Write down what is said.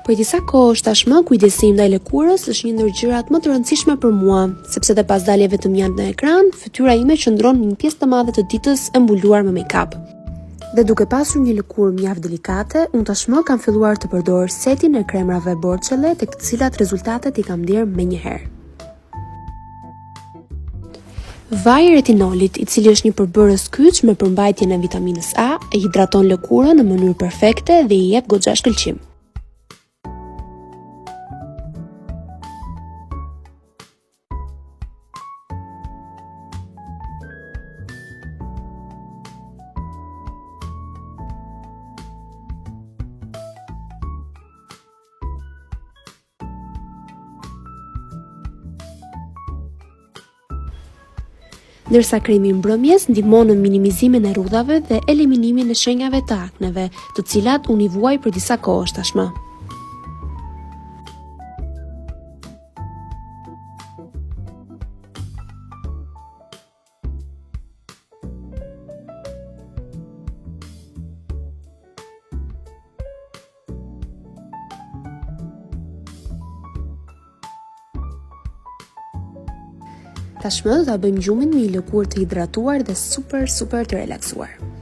Për disa kohësh tashmë, kujdesi ndaj lëkurës është një ndër gjërat më të rëndësishme për mua, sepse dhe pas dalje vetëm janë në ekran, fytyra ime qëndron në një pjesë të madhe të ditës e mbuluar me make-up. Dhe duke pasur një lëkurë mjaft delikate, unë tashmë kam filluar të përdor setin e kremrave Borcelle, tek të cilat rezultatet i kam ndier menjëherë. Vaji i retinolit, i cili është një përbërës kyç me përmbajtjen e vitaminës A, e hidraton lëkurën në mënyrë perfekte dhe i jep goxha shkëlqim. Ndërsa kremi mbrëmjes ndihmon në minimizimin e rrudhave dhe eliminimin e shenjave të akneve, të cilat unë i vuaj për disa kohësh tashmë. Tashmë do ta bëjmë gjumin me një lëkurë të hidratuar dhe super të relaksuar.